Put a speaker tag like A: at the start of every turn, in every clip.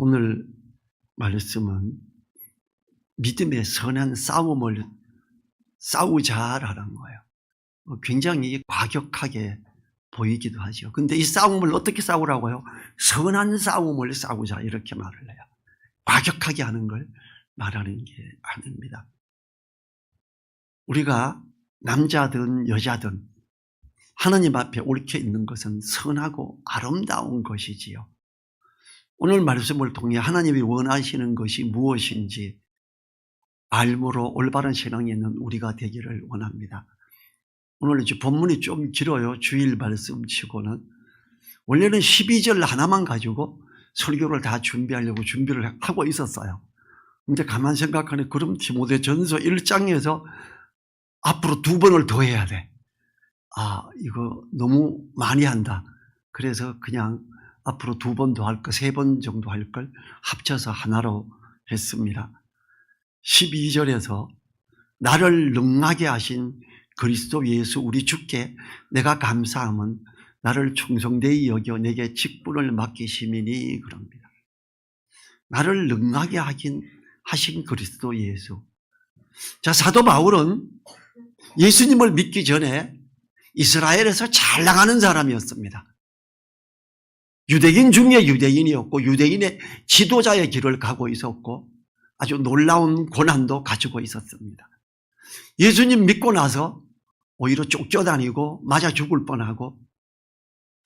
A: 오늘 말씀은 믿음의 선한 싸움을 싸우자라는 거예요. 굉장히 과격하게 보이기도 하죠. 근데 이 싸움을 어떻게 싸우라고요? 선한 싸움을 싸우자 이렇게 말을 해요. 과격하게 하는 걸 말하는 게 아닙니다. 우리가 남자든 여자든 하나님 앞에 옳게 있는 것은 선하고 아름다운 것이지요. 오늘 말씀을 통해 하나님이 원하시는 것이 무엇인지 알므로 올바른 신앙이 있는 우리가 되기를 원합니다. 오늘 이제 본문이 좀 길어요. 주일 말씀 치고는. 원래는 12절 하나만 가지고 설교를 다 준비하려고 준비를 하고 있었어요. 근데 가만 생각하니 그럼 디모데전서 1장에서 앞으로 2번을 더 해야 돼. 이거 너무 많이 한다. 그래서 그냥 앞으로 2번 더 할 거, 3번 정도 할 걸 합쳐서 하나로 했습니다. 12절에서 나를 능하게 하신 그리스도 예수 우리 주께 내가 감사함은 나를 충성되이 여겨 내게 직분을 맡기심이니 그럽니다. 나를 능하게 하신 그리스도 예수. 자, 사도 바울은 예수님을 믿기 전에 이스라엘에서 잘 나가는 사람이었습니다. 유대인 중에 유대인이었고 유대인의 지도자의 길을 가고 있었고 아주 놀라운 고난도 가지고 있었습니다. 예수님 믿고 나서 오히려 쫓겨다니고 맞아 죽을 뻔하고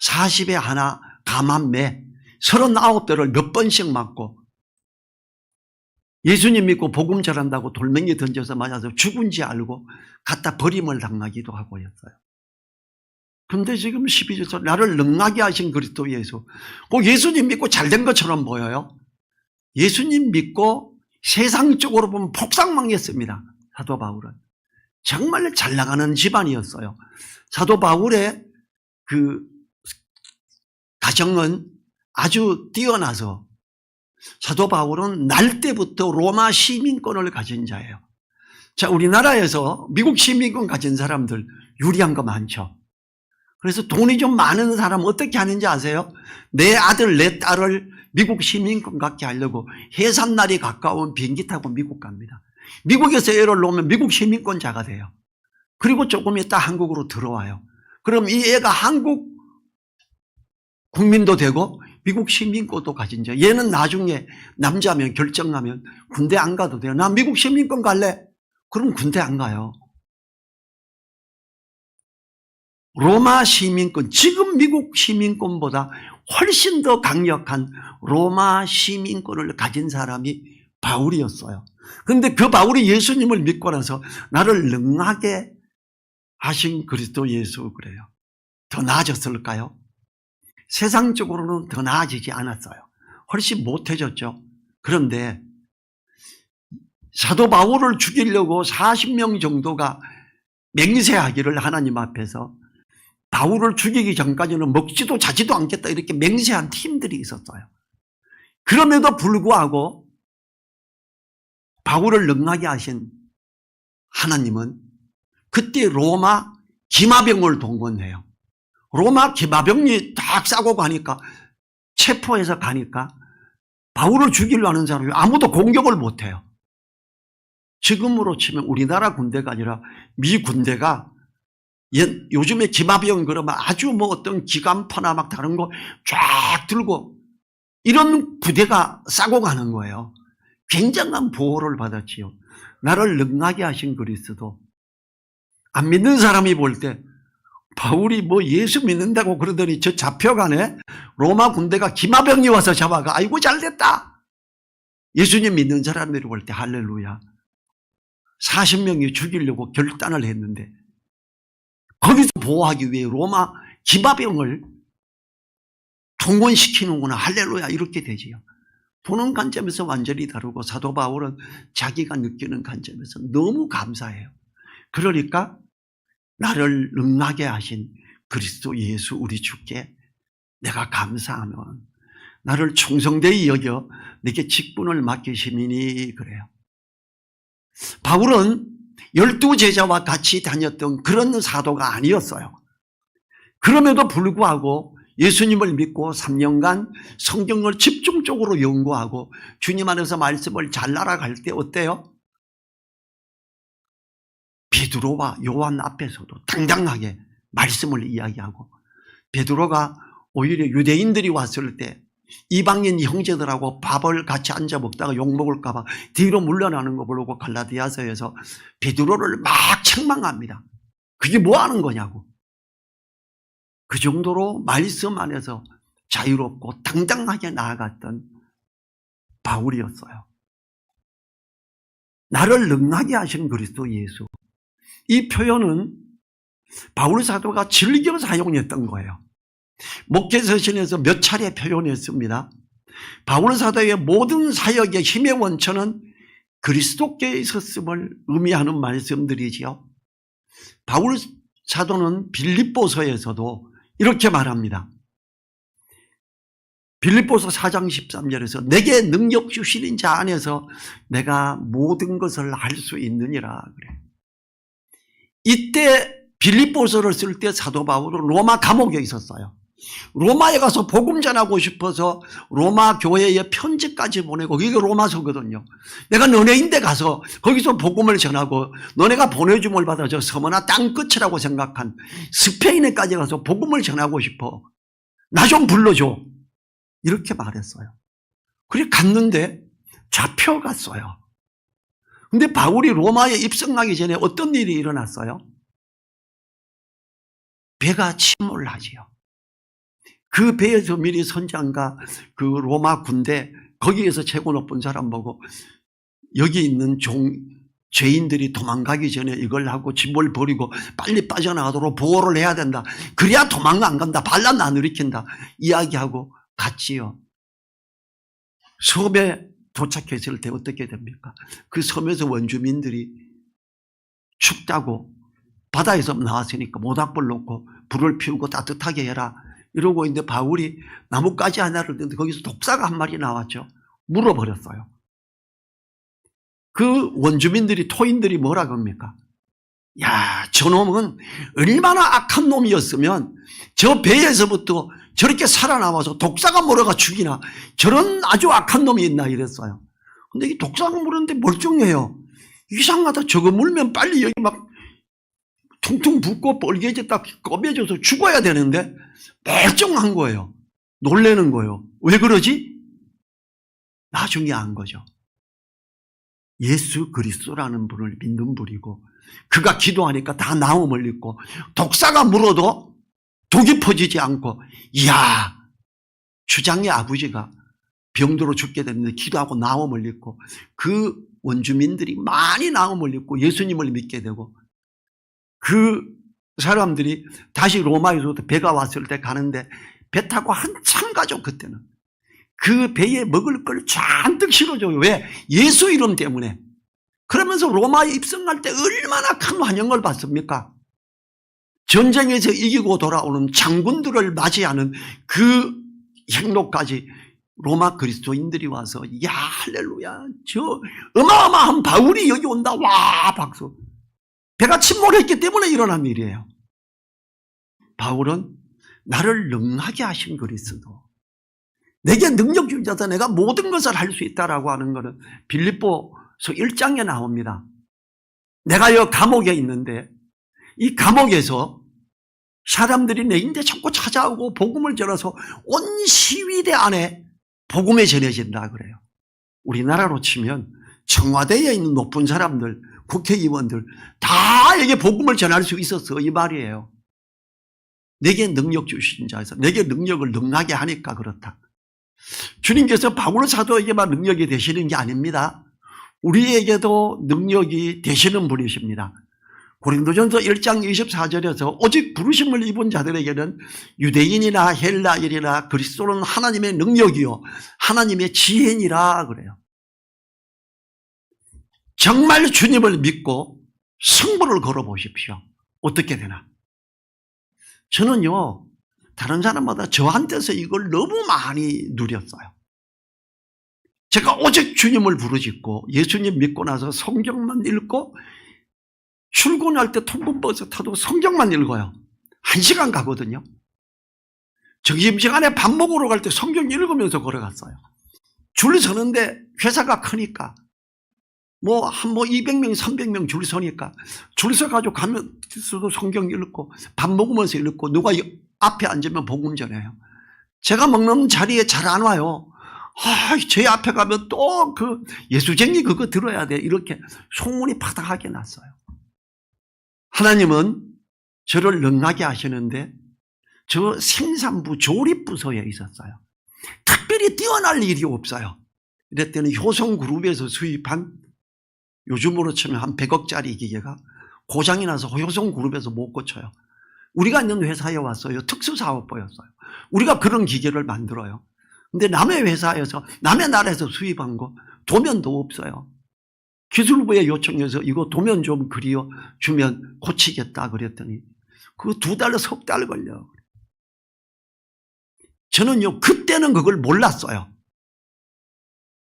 A: 40에 하나 감암매 39대를 몇 번씩 맞고 예수님 믿고 복음 전한다고 돌멩이 던져서 맞아서 죽은지 알고 갖다 버림을 당하기도 하고 했어요. 근데 지금 12절에서 나를 능하게 하신 그리스도 예수. 꼭 예수님 믿고 잘된 것처럼 보여요. 예수님 믿고 세상적으로 보면 폭삭망했습니다. 사도 바울은. 정말 잘 나가는 집안이었어요. 사도 바울의 그 가정은 아주 뛰어나서 사도 바울은 날 때부터 로마 시민권을 가진 자예요. 자, 우리나라에서 미국 시민권 가진 사람들 유리한 거 많죠. 그래서 돈이 좀 많은 사람은 어떻게 하는지 아세요? 내 아들, 내 딸을 미국 시민권 갖게 하려고 해산날이 가까운 비행기 타고 미국 갑니다. 미국에서 애를 놓으면 미국 시민권자가 돼요. 그리고 조금 있다 한국으로 들어와요. 그럼 이 애가 한국 국민도 되고 미국 시민권도 가진 자. 얘는 나중에 남자면 결정하면 군대 안 가도 돼요. 나 미국 시민권 갈래? 그럼 군대 안 가요. 로마 시민권, 지금 미국 시민권보다 훨씬 더 강력한 로마 시민권을 가진 사람이 바울이었어요. 그런데 그 바울이 예수님을 믿고 나서 나를 능하게 하신 그리스도 예수 그래요. 더 나아졌을까요? 세상적으로는 더 나아지지 않았어요. 훨씬 못해졌죠. 그런데 사도 바울을 죽이려고 40명 정도가 맹세하기를 하나님 앞에서 바울을 죽이기 전까지는 먹지도 자지도 않겠다 이렇게 맹세한 팀들이 있었어요. 그럼에도 불구하고 바울을 능하게 하신 하나님은 그때 로마 기마병을 동원해요. 로마 기마병이 딱 싸고 가니까 체포해서 가니까 바울을 죽이려 하는 사람이 아무도 공격을 못해요. 지금으로 치면 우리나라 군대가 아니라 미 군대가 요즘에 기마병 그러면 아주 뭐 어떤 기관포나 막 다른 거 쫙 들고 이런 부대가 싸고 가는 거예요. 굉장한 보호를 받았지요. 나를 능하게 하신 그리스도. 안 믿는 사람이 볼 때 바울이 뭐 예수 믿는다고 그러더니 저 잡혀가네. 로마 군대가 기마병이 와서 잡아가. 아이고 잘됐다. 예수님 믿는 사람들이 볼 때 할렐루야. 40명이 죽이려고 결단을 했는데 거기서 보호하기 위해 로마 기마병을 동원시키는구나. 할렐루야. 이렇게 되지요. 보는 관점에서 완전히 다르고 사도 바울은 자기가 느끼는 관점에서 너무 감사해요. 그러니까 나를 능하게 하신 그리스도 예수 우리 주께 내가 감사하면 나를 충성되이 여겨 내게 직분을 맡기심이니 그래요. 바울은 12제자와 같이 다녔던 그런 사도가 아니었어요. 그럼에도 불구하고 예수님을 믿고 3년간 성경을 집중적으로 연구하고 주님 안에서 말씀을 잘 날아갈 때 어때요? 베드로와 요한 앞에서도 당당하게 말씀을 이야기하고, 베드로가 오히려 유대인들이 왔을 때 이방인 형제들하고 밥을 같이 앉아 먹다가 욕먹을까 봐 뒤로 물러나는 거 보고 갈라디아서에서 베드로를 막 책망합니다. 그게 뭐 하는 거냐고. 그 정도로 말씀 안에서 자유롭고 당당하게 나아갔던 바울이었어요. 나를 능하게 하신 그리스도 예수. 이 표현은 바울 사도가 즐겨 사용했던 거예요. 목회서신에서 몇 차례 표현했습니다. 바울 사도의 모든 사역의 힘의 원천은 그리스도께 있었음을 의미하는 말씀들이지요. 바울 사도는 빌립보서에서도 이렇게 말합니다. 빌립보서 4장 13절에서 내게 능력 주시는 자 안에서 내가 모든 것을 할 수 있느니라 그래. 이때 빌립보서를 쓸 때 사도 바울은 로마 감옥에 있었어요. 로마에 가서 복음 전하고 싶어서 로마 교회에 편지까지 보내고, 이게 로마서거든요. 내가 너네인데 가서 거기서 복음을 전하고 너네가 보내줌을 받아 저 서머나 땅끝이라고 생각한 스페인에까지 가서 복음을 전하고 싶어. 나 좀 불러줘. 이렇게 말했어요. 그래 갔는데 잡혀갔어요. 근데 바울이 로마에 입성하기 전에 어떤 일이 일어났어요? 배가 침몰하지요. 그 배에서 미리 선장과 그 로마 군대, 거기에서 최고 높은 사람 보고 여기 있는 죄인들이 도망가기 전에 이걸 하고 짐을 버리고 빨리 빠져나가도록 보호를 해야 된다. 그래야 도망 안 간다. 반란 안 일으킨다. 이야기하고 갔지요. 섬에 도착했을 때 어떻게 됩니까? 그 섬에서 원주민들이 춥다고 바다에서 나왔으니까 모닥불 놓고 불을 피우고 따뜻하게 해라 이러고 있는데 바울이 나뭇가지 하나를 드는데 거기서 독사가 한 마리 나왔죠. 물어버렸어요. 그 원주민들이, 토인들이 뭐라고 합니까? 야, 저놈은 얼마나 악한 놈이었으면 저 배에서부터 저렇게 살아남아서 독사가 물어가 죽이나, 저런 아주 악한 놈이 있나 이랬어요. 근데 이 독사가 물었는데 멀쩡해요. 이상하다. 저거 물면 빨리 여기 막 퉁퉁 붓고 뻘개졌다 꺼매져서 죽어야 되는데 멀쩡한 거예요. 놀라는 거예요. 왜 그러지? 나중에 안 거죠. 예수 그리스도라는 분을 믿는 분이고, 그가 기도하니까 다 나음을 입고, 독사가 물어도 독이 퍼지지 않고, 이야, 주장의 아버지가 병들어 죽게 됐는데 기도하고 나음을 입고, 그 원주민들이 많이 나음을 입고 예수님을 믿게 되고, 그 사람들이 다시 로마에서부터 배가 왔을 때 가는데 배 타고 한참 가죠. 그때는 그 배에 먹을 걸 잔뜩 실어줘요. 왜? 예수 이름 때문에. 그러면서 로마에 입성할 때 얼마나 큰 환영을 받습니까? 전쟁에서 이기고 돌아오는 장군들을 맞이하는 그 행로까지 로마 그리스도인들이 와서, 야, 할렐루야, 저 어마어마한 바울이 여기 온다. 와, 박수. 배가 침몰했기 때문에 일어난 일이에요. 바울은 나를 능하게 하신 그리스도, 내게 능력 준 자다, 내가 모든 것을 할 수 있다라고 하는 것은 빌립보서 1장에 나옵니다. 내가 여 감옥에 있는데 이 감옥에서 사람들이 내 인데 자꾸 찾아오고 복음을 전해서 온 시위대 안에 복음이 전해진다 그래요. 우리나라로 치면 청와대에 있는 높은 사람들, 국회의원들 다 에게 복음을 전할 수 있었어, 이 말이에요. 내게 능력 주신 자에서 내게 능력을 능하게 하니까 그렇다. 주님께서 바울 사도에게만 능력이 되시는 게 아닙니다. 우리에게도 능력이 되시는 분이십니다. 고린도전서 1장 24절에서 오직 부르심을 입은 자들에게는 유대인이나 헬라인이나 그리스도는 하나님의 능력이요 하나님의 지혜니라 그래요. 정말 주님을 믿고 승부를 걸어보십시오. 어떻게 되나? 저는요, 다른 사람마다 저한테서 이걸 너무 많이 누렸어요. 제가 오직 주님을 부르짖고 예수님 믿고 나서 성경만 읽고 출근할 때 통근버스 타도 성경만 읽어요. 1시간 가거든요. 점심시간에 밥 먹으러 갈 때 성경 읽으면서 걸어갔어요. 줄 서는데 회사가 크니까 뭐 200명, 300명 줄 서니까 줄 서가지고 가면서도 성경 읽고 밥 먹으면서 읽고 누가 앞에 앉으면 복음 전해요. 제가 먹는 자리에 잘 안 와요. 제 앞에 가면 또 그 예수쟁이 그거 들어야 돼. 이렇게 소문이 파닥하게 났어요. 하나님은 저를 능하게 하시는데 저 생산부 조립부서에 있었어요. 특별히 뛰어날 일이 없어요. 이랬더니 효성그룹에서 수입한 요즘으로 치면 한 100억짜리 기계가 고장이 나서 효성그룹에서 못 고쳐요. 우리가 있는 회사에 왔어요. 특수사업부였어요. 우리가 그런 기계를 만들어요. 근데 남의 회사에서 남의 나라에서 수입한 거 도면도 없어요. 기술부에 요청해서 이거 도면 좀 그려 주면 고치겠다 그랬더니 그거 2달, 석 달 걸려. 저는요 그때는 그걸 몰랐어요.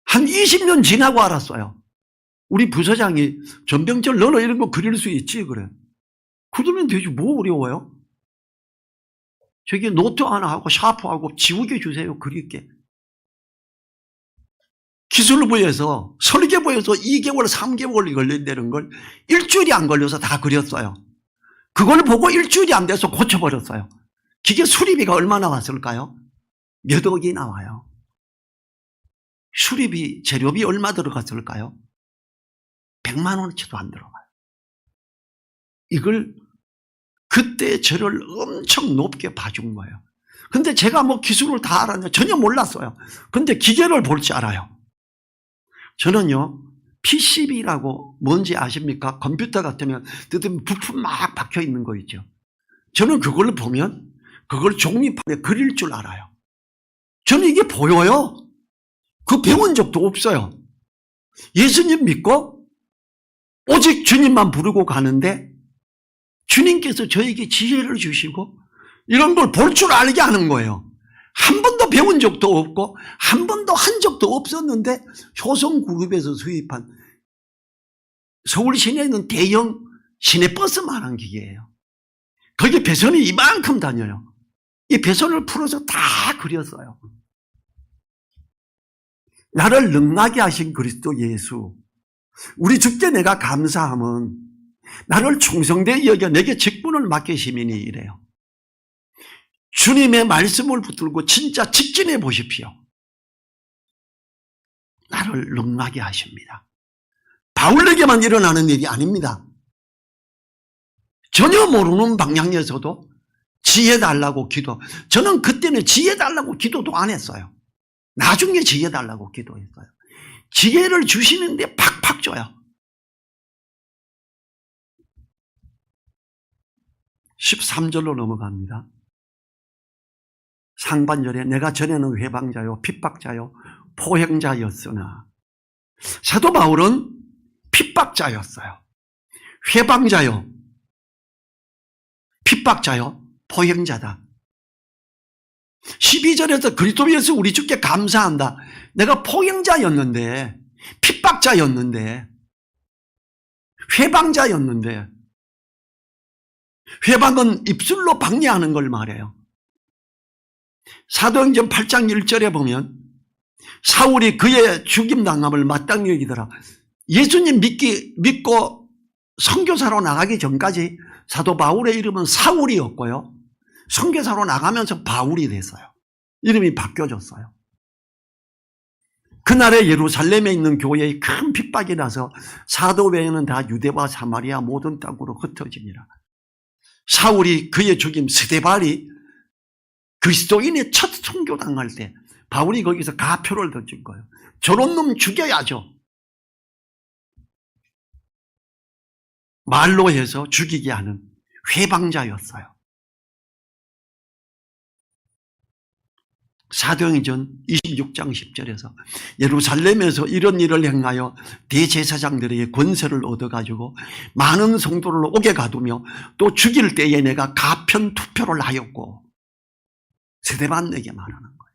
A: 한 20년 지나고 알았어요. 우리 부서장이 전병철 너는 이런 거 그릴 수 있지 그래. 그러면 되지 뭐 어려워요? 저기 노트 하나 하고 샤프하고 지우개 주세요 그릴게. 기술부에서 설계부에서 2개월 3개월이 걸린다는 걸 일주일이 안 걸려서 다 그렸어요. 그걸 보고 일주일이 안 돼서 고쳐버렸어요. 기계 수리비가 얼마나 왔을까요? 몇 억이 나와요. 수리비 재료비 얼마 들어갔을까요? 100만 원어치도 안 들어가요. 이걸 그때 저를 엄청 높게 봐준 거예요. 근데 제가 뭐 기술을 다 알았냐? 전혀 몰랐어요. 근데 기계를 볼 줄 알아요. 저는요 PCB라고 뭔지 아십니까? 컴퓨터 같으면 부품 막 박혀 있는 거 있죠. 저는 그걸 보면 그걸 종이판에 그릴 줄 알아요. 저는 이게 보여요. 그 배운 적도 없어요. 예수님 믿고 오직 주님만 부르고 가는데 주님께서 저에게 지혜를 주시고 이런 걸 볼 줄 알게 하는 거예요. 한 번도 배운 적도 없고 한 번도 한 적도 없었는데 효성그룹에서 수입한 서울 시내에 있는 대형 시내버스만한 기계예요. 거기 배선이 이만큼 다녀요. 이 배선을 풀어서 다 그렸어요. 나를 능하게 하신 그리스도 예수, 우리 주께 내가 감사함은 나를 충성되게 여겨 내게 직분을 맡기심이니 이래요. 주님의 말씀을 붙들고 진짜 직진해 보십시오. 나를 능하게 하십니다. 바울에게만 일어나는 일이 아닙니다. 전혀 모르는 방향에서도 지혜 달라고 기도. 저는 그때는 지혜 달라고 기도도 안 했어요. 나중에 지혜 달라고 기도했어요. 지혜를 주시는데 팍팍 줘요. 13절로 넘어갑니다. 상반절에 내가 전에는 회방자요 핍박자요 포행자였으나, 사도 바울은 핍박자였어요. 회방자요 핍박자요 포행자다. 12절에서 그리스도에서 우리 주께 감사한다. 내가 포행자였는데 핍박자였는데 회방자였는데, 회방은 입술로 방해하는 걸 말해요. 사도행전 8장 1절에 보면 사울이 그의 죽임당함을 마땅히 여기더라. 예수님 믿고 선교사로 나가기 전까지 사도 바울의 이름은 사울이었고요, 선교사로 나가면서 바울이 됐어요. 이름이 바뀌어졌어요. 그날에 예루살렘에 있는 교회에 큰 핍박이 나서 사도 외에는 다 유대와 사마리아 모든 땅으로 흩어지니라. 사울이 그의 죽임 스데반이 그리스도인의 첫 선교당할 때 바울이 거기서 가표를 던진 거예요. 저런 놈 죽여야죠. 말로 해서 죽이게 하는 회방자였어요. 사도행전 26장 10절에서 예루살렘에서 이런 일을 행하여 대제사장들에게 권세를 얻어가지고 많은 성도를 옥에 가두며 또 죽일 때에 내가 가편 투표를 하였고, 스데반에게 말하는 거예요.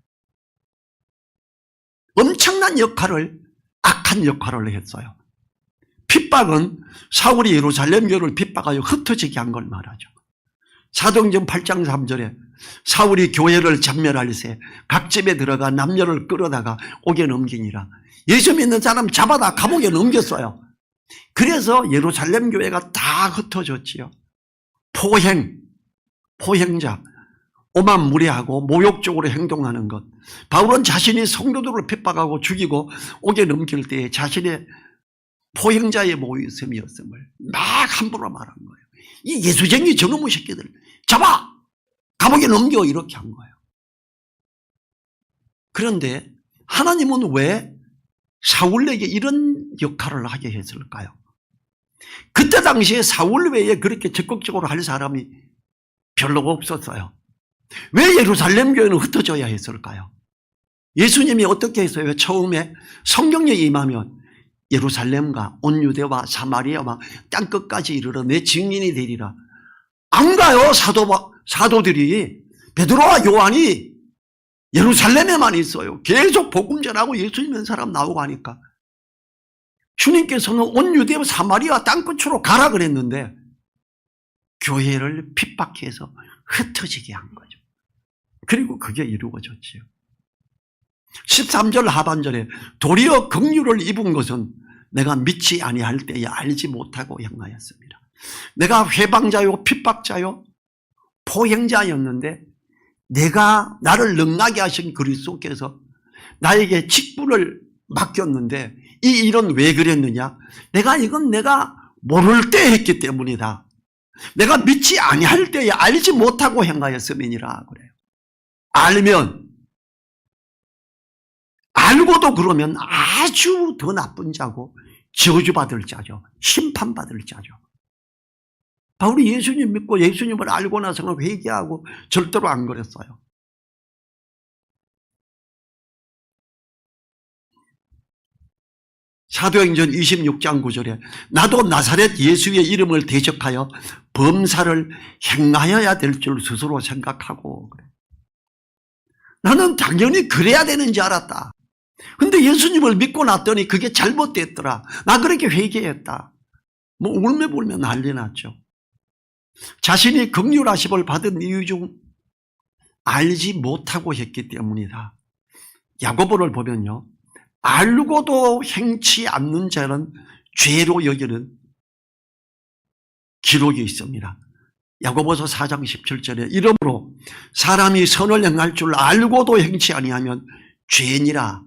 A: 엄청난 역할을, 악한 역할을 했어요. 핍박은 사울이 예루살렘 교회를 핍박하여 흩어지게 한 걸 말하죠. 사도행전 8장 3절에 사울이 교회를 전멸할세 각 집에 들어가 남녀를 끌어다가 옥에 넘기니라. 예수 믿는 사람 잡아다 감옥에 넘겼어요. 그래서 예루살렘 교회가 다 흩어졌지요. 포행자, 오만 무례하고 모욕적으로 행동하는 것. 바울은 자신이 성도들을 핍박하고 죽이고 옥에 넘길 때에 자신의 포행자의 모습이었음을 막 함부로 말한 거예요. 이 예수쟁이 저놈의 새끼들 잡아! 감옥에 넘겨! 이렇게 한 거예요. 그런데 하나님은 왜 사울에게 이런 역할을 하게 했을까요? 그때 당시에 사울 외에 그렇게 적극적으로 할 사람이 별로 없었어요. 왜 예루살렘 교회는 흩어져야 했을까요? 예수님이 어떻게 했어요? 처음에 성경에 임하면 예루살렘과 온 유대와 사마리아와 땅끝까지 이르러 내 증인이 되리라. 안 가요. 사도들이 베드로와 요한이 예루살렘에만 있어요. 계속 복음 전하고 예수 믿는 사람 나오고 하니까 주님께서는 온 유대와 사마리아 땅끝으로 가라 그랬는데 교회를 핍박해서 흩어지게 한 거죠. 그리고 그게 이루어졌지요. 13절 하반절에 도리어 긍휼을 입은 것은 내가 믿지 아니할 때에 알지 못하고 행하였습니다. 내가 회방자요 핍박자요 포행자였는데 내가 나를 능하게 하신 그리스도께서 나에게 직분을 맡겼는데 이 일은 왜 그랬느냐? 이건 내가 모를 때 했기 때문이다. 내가 믿지 아니할 때에 알지 못하고 행하였음이니라 그래요. 알고도 그러면 아주 더 나쁜 자고 저주받을 자죠. 심판받을 자죠. 바울이 예수님 믿고 예수님을 알고 나서는 회개하고 절대로 안 그랬어요. 사도행전 26장 9절에 나도 나사렛 예수의 이름을 대적하여 범사를 행하여야 될 줄 스스로 생각하고 그래. 나는 당연히 그래야 되는 줄 알았다. 근데 예수님을 믿고 났더니 그게 잘못됐더라. 나 그렇게 회개했다. 울며불며 난리 났죠. 자신이 긍휼하심을 받은 이유 중 알지 못하고 했기 때문이다. 야고보를 보면요. 알고도 행치 않는 자는 죄로 여기는 기록이 있습니다. 야고보서 4장 17절에 이러므로 사람이 선을 행할 줄 알고도 행치 아니하면 죄니라.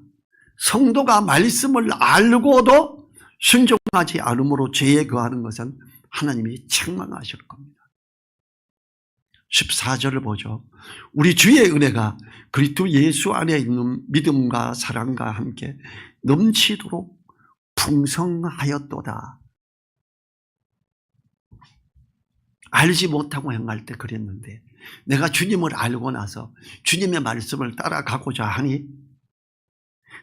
A: 성도가 말씀을 알고도 순종하지 않으므로 죄에 거하는 것은 하나님이 책망하실 겁니다. 14절을 보죠. 우리 주의 은혜가 그리스도 예수 안에 있는 믿음과 사랑과 함께 넘치도록 풍성하였도다. 알지 못하고 행할 때 그랬는데 내가 주님을 알고 나서 주님의 말씀을 따라가고자 하니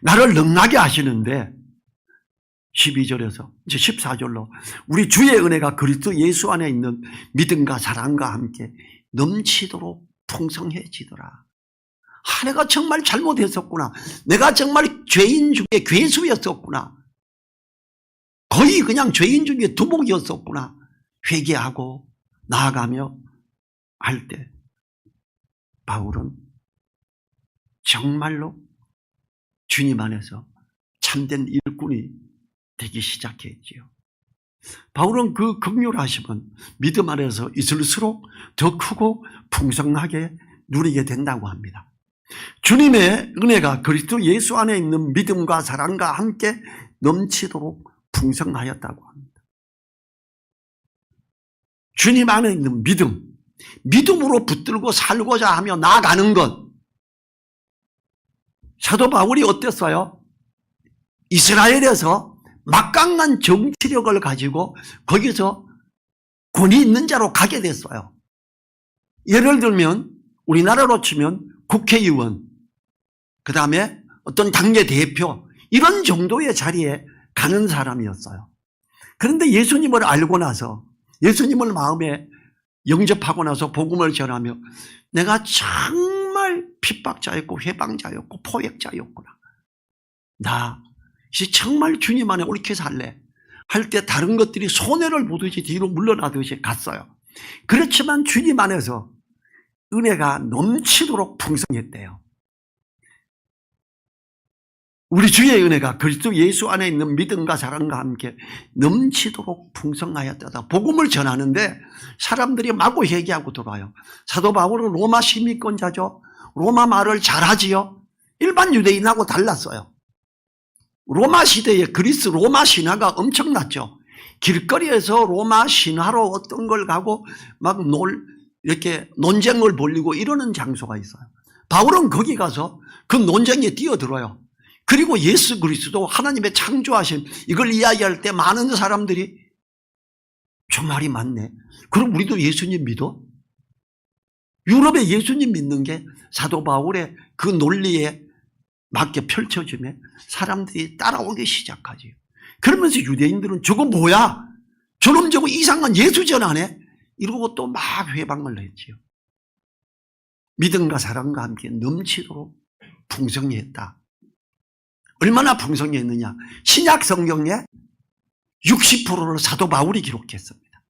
A: 나를 능하게 하시는데 12절에서 이제 14절로 우리 주의 은혜가 그리스도 예수 안에 있는 믿음과 사랑과 함께 넘치도록 풍성해지더라. 내가 정말 잘못했었구나. 내가 정말 죄인 중에 괴수였었구나. 거의 그냥 죄인 중에 두목이었었구나. 회개하고 나아가며 할 때 바울은 정말로 주님 안에서 참된 일꾼이 되기 시작했지요. 바울은 그 긍휼하심은 믿음 안에서 있을수록 더 크고 풍성하게 누리게 된다고 합니다. 주님의 은혜가 그리스도 예수 안에 있는 믿음과 사랑과 함께 넘치도록 풍성하였다고 합니다. 주님 안에 있는 믿음으로 붙들고 살고자 하며 나아가는 것. 사도 바울이 어땠어요? 이스라엘에서 막강한 정치력을 가지고 거기서 권위 있는 자로 가게 됐어요. 예를 들면 우리나라로 치면 국회의원, 그 다음에 어떤 당의 대표, 이런 정도의 자리에 가는 사람이었어요. 그런데 예수님을 알고 나서, 예수님을 마음에 영접하고 나서 복음을 전하며 내가 정말 핍박자였고 회방자였고 포획자였구나. 나 이제 정말 주님 안에 옳게 살래 할 때 다른 것들이 손해를 보듯이 뒤로 물러나듯이 갔어요. 그렇지만 주님 안에서 은혜가 넘치도록 풍성했대요. 우리 주의 은혜가 그리스도 예수 안에 있는 믿음과 사랑과 함께 넘치도록 풍성하였다. 복음을 전하는데 사람들이 마구 얘기하고 들어와요. 사도 바울은 로마 시민권자죠. 로마 말을 잘하지요. 일반 유대인하고 달랐어요. 로마 시대에 그리스 로마 신화가 엄청났죠. 길거리에서 로마 신화로 어떤 걸 가고 막 이렇게 논쟁을 벌이고 이러는 장소가 있어요. 바울은 거기 가서 그 논쟁에 뛰어들어요. 그리고 예수 그리스도 하나님의 창조하심 이걸 이야기할 때 많은 사람들이 저 말이 맞네. 그럼 우리도 예수님 믿어? 유럽에 예수님 믿는 게 사도 바울의 그 논리에 맞게 펼쳐지면 사람들이 따라오기 시작하지. 그러면서 유대인들은 저거 뭐야? 저놈 저거 이상한 예수 전하네? 이러고 또 막 회방을 했지요. 믿음과 사랑과 함께 넘치도록 풍성히 했다. 얼마나 풍성히 했느냐? 신약 성경에 60%를 사도 바울이 기록했습니다.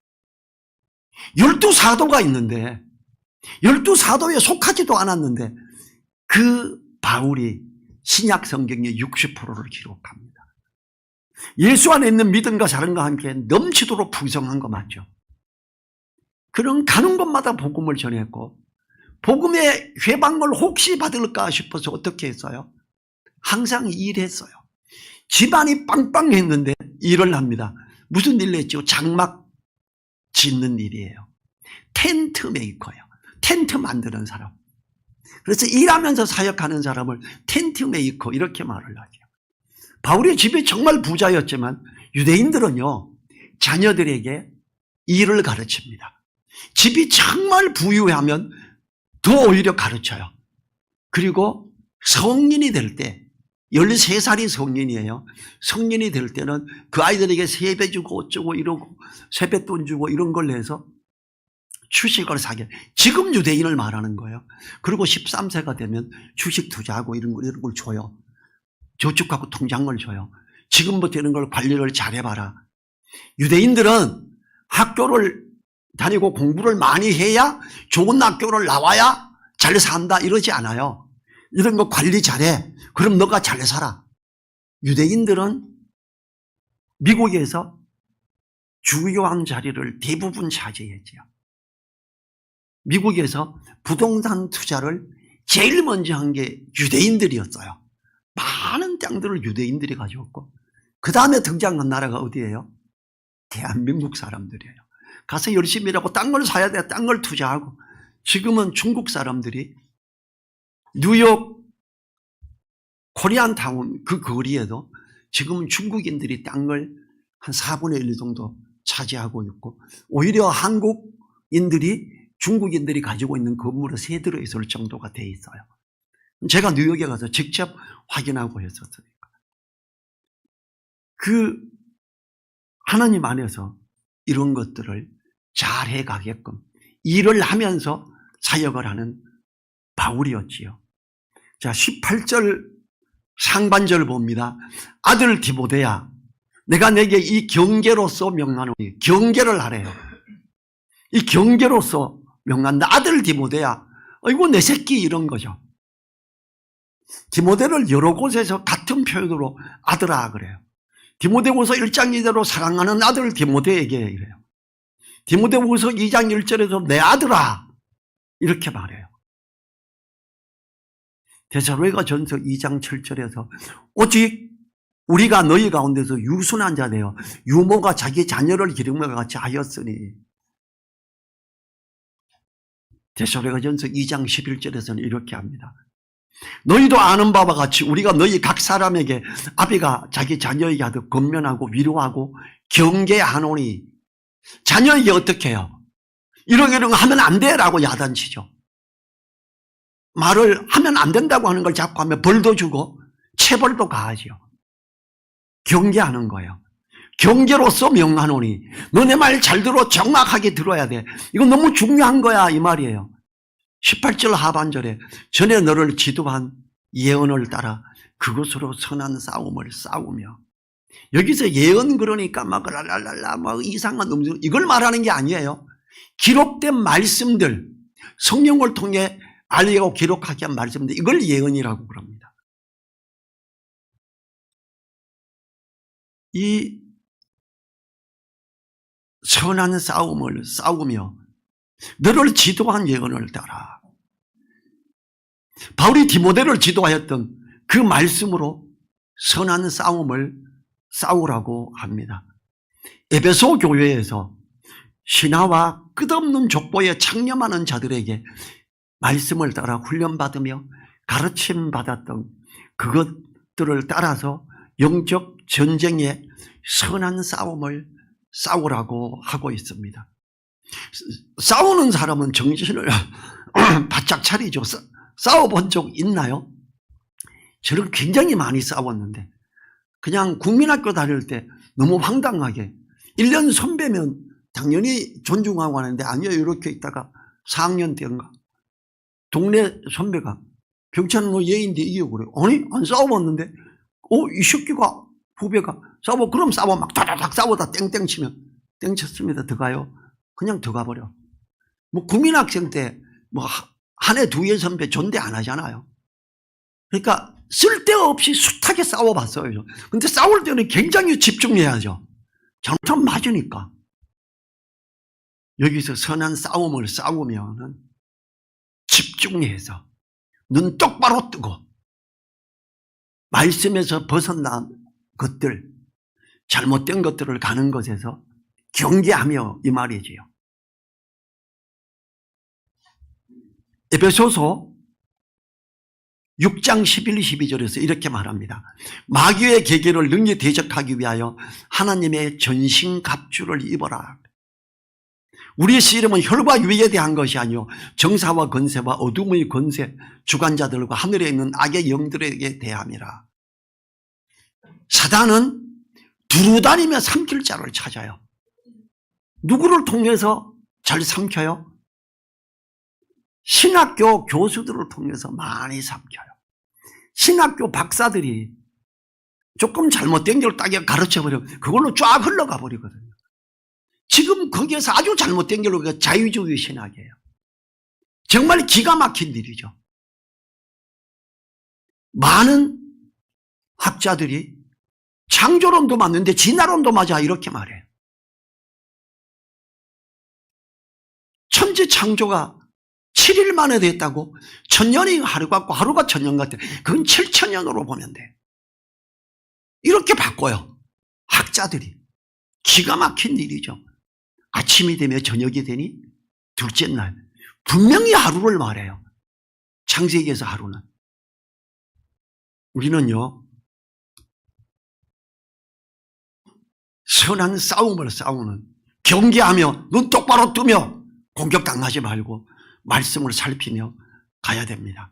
A: 12사도가 있는데 12사도에 속하지도 않았는데 그 바울이 신약 성경의 60%를 기록합니다. 예수 안에 있는 믿음과 사랑과 함께 넘치도록 풍성한 거 맞죠? 그런 가는 곳마다 복음을 전했고 복음의 회방을 혹시 받을까 싶어서 어떻게 했어요? 항상 일했어요. 집안이 빵빵했는데 일을 합니다. 무슨 일을 했죠? 장막 짓는 일이에요. 텐트 메이커예요. 텐트 만드는 사람. 그래서 일하면서 사역하는 사람을 텐트 메이커 이렇게 말을 하죠. 바울의 집이 정말 부자였지만 유대인들은요 자녀들에게 일을 가르칩니다. 집이 정말 부유하면 더 오히려 가르쳐요. 그리고 성인이 될 때 13살이 성인이에요. 성인이 될 때는 그 아이들에게 세배 주고 어쩌고 이러고 세뱃돈 주고 이런 걸 해서 주식을 사게. 지금 유대인을 말하는 거예요. 그리고 13세가 되면 주식 투자하고 이런 걸 줘요. 저축하고 통장을 줘요. 지금부터 이런 걸 관리를 잘해봐라. 유대인들은 학교를 다니고 공부를 많이 해야 좋은 학교를 나와야 잘 산다 이러지 않아요. 이런 거 관리 잘해. 그럼 너가 잘 살아. 유대인들은 미국에서 주요한 자리를 대부분 차지했죠. 미국에서 부동산 투자를 제일 먼저 한 게 유대인들이었어요. 많은 땅들을 유대인들이 가져왔고 그 다음에 등장한 나라가 어디예요? 대한민국 사람들이에요. 가서 열심히 일하고 땅을 사야 돼. 땅을 투자하고. 지금은 중국 사람들이 뉴욕 코리안타운 그 거리에도 지금은 중국인들이 땅을 한 4분의 1 정도 차지하고 있고 오히려 한국인들이 중국인들이 가지고 있는 건물에 세 들어 있을 정도가 돼 있어요. 제가 뉴욕에 가서 직접 확인하고 했었으니까. 그 하나님 안에서 이런 것들을 잘 해가게끔 일을 하면서 사역을 하는 바울이었지요. 자, 18절 상반절 봅니다. 아들 디모데야, 내가 내게 이 경계로서 명하노니, 경계를 하래요. 이 경계로서 명한다. 아들 디모데야, 이거 내 새끼 이런 거죠. 디모데를 여러 곳에서 같은 표현으로 아들아 그래요. 디모데후서 1장 2절로 사랑하는 아들 디모데에게 이래요. 디모데후서 2장 1절에서 내 아들아 이렇게 말해요. 데살로니가전서 2장 7절에서 오직 우리가 너희 가운데서 유순한 자 되어 유모가 자기 자녀를 기름과 같이 하였으니 데살로니가전서 2장 11절에서는 이렇게 합니다. 너희도 아는 바와 같이 우리가 너희 각 사람에게 아비가 자기 자녀에게 하듯 권면하고 위로하고 경계하노니 자녀에게 어떻게 해요? 이런 거 하면 안 돼 라고 야단치죠. 말을 하면 안 된다고 하는 걸 자꾸 하면 벌도 주고 체벌도 가하죠. 경계하는 거예요. 경계로서 명하노니 너네 말 잘 들어 정확하게 들어야 돼. 이거 너무 중요한 거야 이 말이에요. 18절 하반절에 전에 너를 지도한 예언을 따라 그것으로 선한 싸움을 싸우며 여기서 예언 그러니까 막 랄랄랄라 막 이상한 음성 이걸 말하는 게 아니에요. 기록된 말씀들, 성령을 통해 알리고 기록하게 한 말씀들, 이걸 예언이라고 그럽니다. 이 선한 싸움을 싸우며 너를 지도한 예언을 따라, 바울이 디모데를 지도하였던 그 말씀으로 선한 싸움을 싸우라고 합니다. 에베소 교회에서 신화와 끝없는 족보에 창념하는 자들에게 말씀을 따라 훈련받으며 가르침받았던 그것들을 따라서 영적 전쟁에 선한 싸움을 싸우라고 하고 있습니다. 싸우는 사람은 정신을 바짝 차리죠. 싸워본 적 있나요? 저는 굉장히 많이 싸웠는데, 그냥 국민학교 다닐 때 너무 황당하게 1년 선배면 당연히 존중하고 하는데, 아니요, 이렇게 있다가 4학년 때인가 동네 선배가 병찬은 너 예인데 이기고 그래요. 아니 안 싸워봤는데, 이 새끼가 후배가 싸워, 그럼 싸워, 막 다다닥 싸우다 땡땡 치면 땡 쳤습니다. 들어가요. 그냥 들어가버려. 뭐 국민학생 때 뭐 한 해 두 해 선배 존대 안 하잖아요. 그러니까 쓸데없이 숱하게 싸워봤어요. 근데 싸울 때는 굉장히 집중해야죠. 잘못하면 맞으니까. 여기서 선한 싸움을 싸우면은 집중해서 눈 똑바로 뜨고 말씀에서 벗어난 것들, 잘못된 것들을 가는 것에서 경계하며, 이 말이지요. 에베소서 6장 11, 12절에서 이렇게 말합니다. 마귀의 계계를 능히 대적하기 위하여 하나님의 전신갑주를 입어라. 우리의 씨름은 혈과 육에 대한 것이 아니요 정사와 권세와 어둠의 권세, 주관자들과 하늘에 있는 악의 영들에게 대함이라. 사단은 두루다니며 삼킬 자를 찾아요. 누구를 통해서 잘 삼켜요? 신학교 교수들을 통해서 많이 삼켜요. 신학교 박사들이 조금 잘못된 걸 딱 가르쳐버리면 그걸로 쫙 흘러가 버리거든요. 지금 거기에서 아주 잘못된 길로 자유주의 신학이에요. 정말 기가 막힌 일이죠. 많은 학자들이 창조론도 맞는데 진화론도 맞아, 이렇게 말해요. 천지 창조가 7일 만에 됐다고, 1000년이 하루 같고 하루가 1000년 같아. 그건 7000년으로 보면 돼. 이렇게 바꿔요, 학자들이. 기가 막힌 일이죠. 아침이 되면 저녁이 되니 둘째 날, 분명히 하루를 말해요. 창세기에서 하루는. 우리는요, 선한 싸움을 싸우는, 경계하며 눈 똑바로 뜨며 공격당하지 말고 말씀을 살피며 가야 됩니다.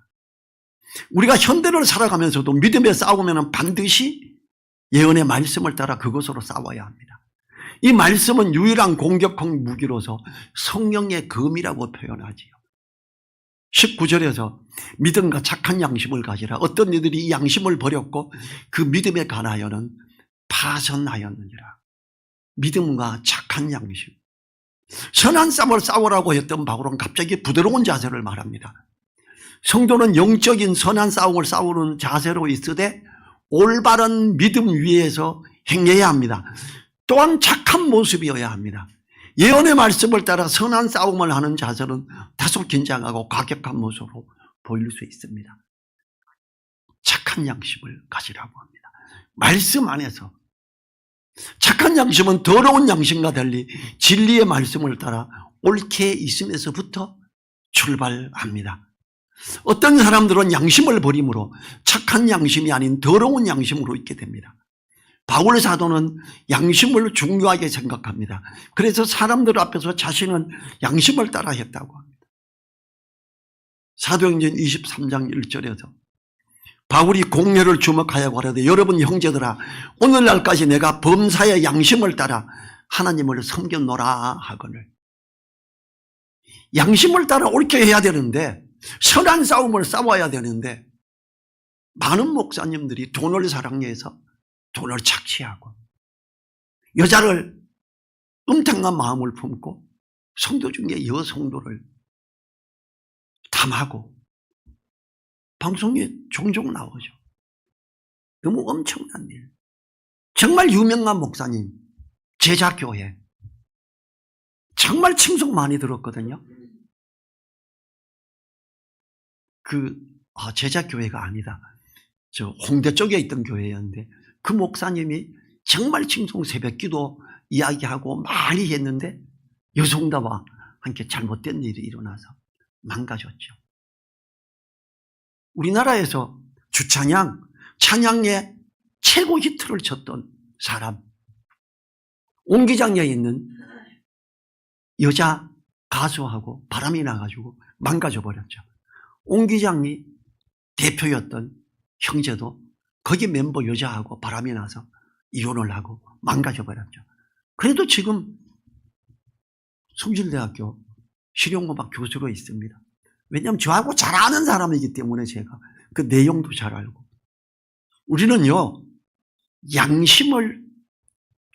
A: 우리가 현대를 살아가면서도 믿음에 싸우면 반드시 예언의 말씀을 따라 그것으로 싸워야 합니다. 이 말씀은 유일한 공격형 무기로서 성령의 검이라고 표현하지요. 19절에서 믿음과 착한 양심을 가지라. 어떤 이들이 이 양심을 버렸고 그 믿음에 관하여는 파선하였느니라. 믿음과 착한 양심. 선한 싸움을 싸우라고 했던 바울은 갑자기 부드러운 자세를 말합니다. 성도는 영적인 선한 싸움을 싸우는 자세로 있으되 올바른 믿음 위에서 행해야 합니다. 또한 착한 모습이어야 합니다. 예언의 말씀을 따라 선한 싸움을 하는 자세는 다소 긴장하고 과격한 모습으로 보일 수 있습니다. 착한 양심을 가지라고 합니다. 말씀 안에서. 착한 양심은 더러운 양심과 달리 진리의 말씀을 따라 옳게 있음에서부터 출발합니다. 어떤 사람들은 양심을 버림으로 착한 양심이 아닌 더러운 양심으로 있게 됩니다. 바울 사도는 양심을 중요하게 생각합니다. 그래서 사람들 앞에서 자신은 양심을 따라 했다고 합니다. 사도행전 23장 1절에서 바울이 공회를 주목하여 가라되 여러분 형제들아 오늘날까지 내가 범사의 양심을 따라 하나님을 섬겼노라 하거늘. 양심을 따라 옳게 해야 되는데, 선한 싸움을 싸워야 되는데, 많은 목사님들이 돈을 사랑해서 돈을 착취하고 여자를 음탕한 마음을 품고 성도 중에 여성도를 탐하고 방송에 종종 나오죠. 너무 엄청난 일. 정말 유명한 목사님, 제자교회. 정말 칭송 많이 들었거든요. 제자교회가 아니다. 저 홍대 쪽에 있던 교회였는데 그 목사님이 정말 칭송 새벽기도 이야기하고 많이 했는데 여성다와 함께 잘못된 일이 일어나서 망가졌죠. 우리나라에서 주찬양, 찬양의 최고 히트를 쳤던 사람, 옹기장에 있는 여자 가수하고 바람이 나가지고 망가져 버렸죠. 옹기장이 대표였던 형제도 거기 멤버 여자하고 바람이 나서 이혼을 하고 망가져 버렸죠. 그래도 지금 성질대학교 실용음악 교수로 있습니다. 왜냐하면 저하고 잘 아는 사람이기 때문에 제가 그 내용도 잘 알고. 우리는요, 양심을,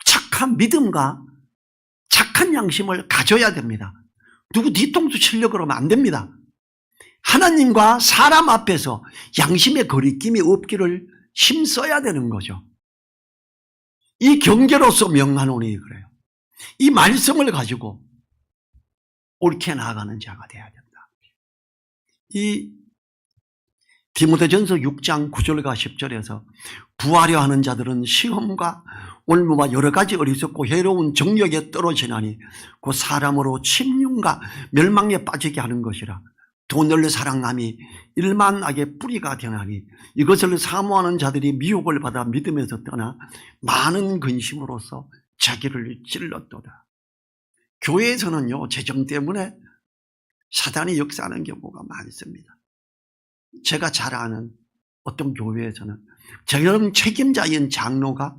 A: 착한 믿음과 착한 양심을 가져야 됩니다. 누구 뒤통수 치려고 그러면 안 됩니다. 하나님과 사람 앞에서 양심의 거리낌이 없기를 힘써야 되는 거죠. 이 경계로서 명하노니 그래요. 이 말씀을 가지고 옳게 나아가는 자가 되어야 된다. 이 디모데전서 6장 9절과 10절에서 부하려 하는 자들은 시험과 올무와 여러 가지 어리석고 해로운 정력에 떨어지나니 그 사람으로 침륜과 멸망에 빠지게 하는 것이라. 돈을 사랑함이 일만 악의 뿌리가 되나니 이것을 사모하는 자들이 미혹을 받아 믿음에서 떠나 많은 근심으로써 자기를 찔렀도다. 교회에서는요, 재정 때문에 사단이 역사하는 경우가 많습니다. 제가 잘 아는 어떤 교회에서는 재정 책임자인 장로가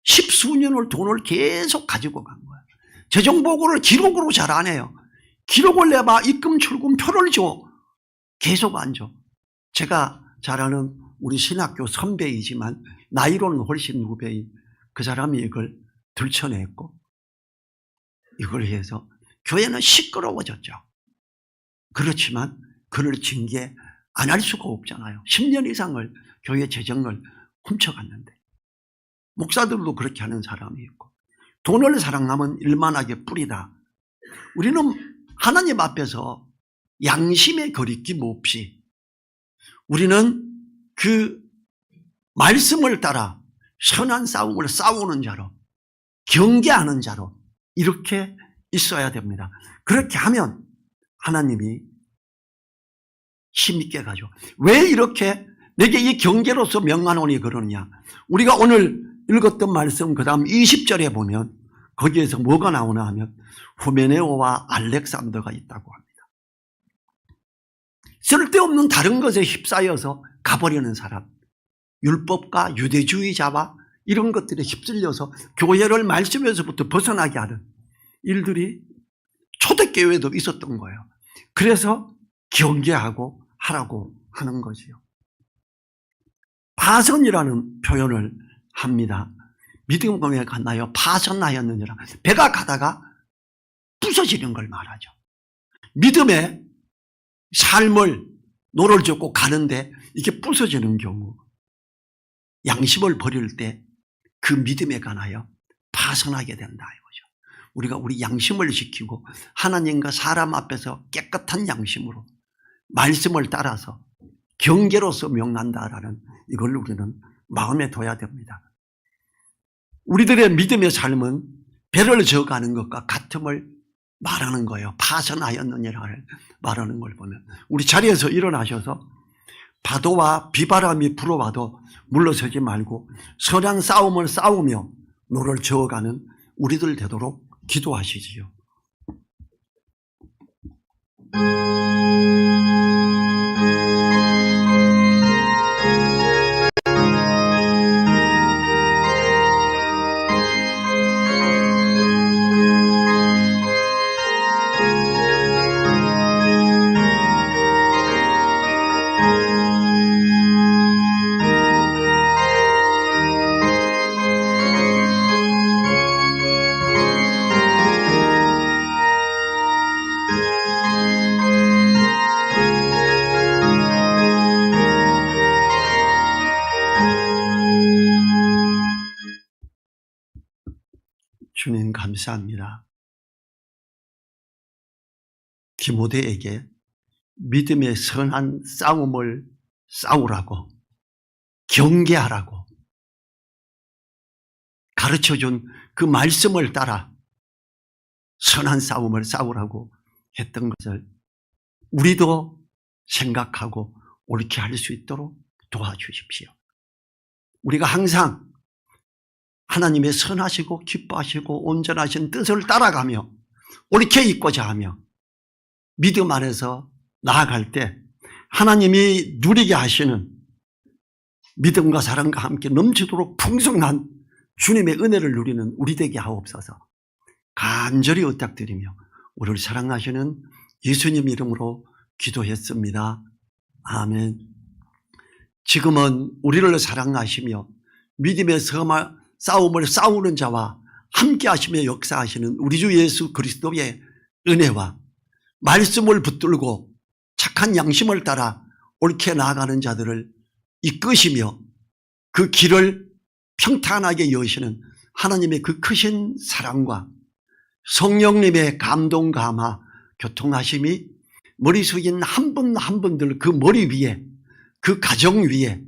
A: 10수년을 돈을 계속 가지고 간 거예요. 재정보고를 기록으로 잘 안 해요. 기록을 내봐 입금 출금 표를 줘. 계속 안 줘. 제가 잘 아는 우리 신학교 선배이지만 나이로는 훨씬 후배인 그 사람이 이걸 들춰냈고 이걸 해서 교회는 시끄러워졌죠. 그렇지만 그를 징계 안 할 수가 없잖아요. 10년 이상을 교회 재정을 훔쳐갔는데 목사들도 그렇게 하는 사람이 있고 돈을 사랑하면 일만하게 뿌리다. 우리는 하나님 앞에서 양심의 거리낌 없이 우리는 그 말씀을 따라 선한 싸움을 싸우는 자로 경계하는 자로 이렇게 있어야 됩니다. 그렇게 하면 하나님이 힘있게 가죠. 왜 이렇게 내게 이 경계로서 명하노니 그러느냐. 우리가 오늘 읽었던 말씀 그 다음 20절에 보면 거기에서 뭐가 나오나 하면 후메네오와 알렉산더가 있다고 합니다. 쓸데없는 다른 것에 휩싸여서 가버리는 사람, 율법과 유대주의자와 이런 것들에 휩쓸려서 교회를 말씀에서부터 벗어나게 하는 일들이 초대교회도 있었던 거예요. 그래서 경계하고 하라고 하는 거지요. 파선이라는 표현을 합니다. 믿음에 갔나요? 파선하였느니라. 배가 가다가 부서지는 걸 말하죠. 믿음의 삶을 노를 젓고 가는데 이게 부서지는 경우 양심을 버릴 때 그 믿음에 관하여 파선하게 된다 이거죠. 우리가 우리 양심을 지키고 하나님과 사람 앞에서 깨끗한 양심으로 말씀을 따라서 경계로서 명한다라는 이걸 우리는 마음에 둬야 됩니다. 우리들의 믿음의 삶은 배를 저어가는 것과 같음을 말하는 거예요. 파선하였느니라를 말하는 걸 보면 우리 자리에서 일어나셔서 파도와 비바람이 불어와도 물러서지 말고 선한 싸움을 싸우며 노를 저어가는 우리들 되도록 기도하시지요. 주님 감사합니다. 디모데에게 믿음의 선한 싸움을 싸우라고, 경계하라고 가르쳐준 그 말씀을 따라 선한 싸움을 싸우라고 했던 것을 우리도 생각하고 옳게 할 수 있도록 도와주십시오. 우리가 항상 하나님의 선하시고 기뻐하시고 온전하신 뜻을 따라가며 옳게 있고자 하며 믿음 안에서 나아갈 때 하나님이 누리게 하시는 믿음과 사랑과 함께 넘치도록 풍성한 주님의 은혜를 누리는 우리 되게 하옵소서. 간절히 의탁드리며 우리를 사랑하시는 예수님 이름으로 기도했습니다. 아멘. 지금은 우리를 사랑하시며 믿음의 싸움을 싸우는 자와 함께 하시며 역사하시는 우리 주 예수 그리스도의 은혜와 말씀을 붙들고 착한 양심을 따라 옳게 나아가는 자들을 이끄시며 그 길을 평탄하게 여시는 하나님의 그 크신 사랑과 성령님의 감동 감화 교통하심이 머리 숙인 한 분 한 분들 그 머리 위에 그 가정 위에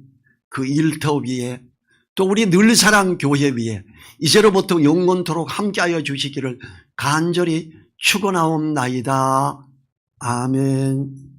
A: 그 일터 위에 또 우리 늘사랑 교회 위에 이제로부터 영원토록 함께하여 주시기를 간절히 축원하옵나이다. 아멘.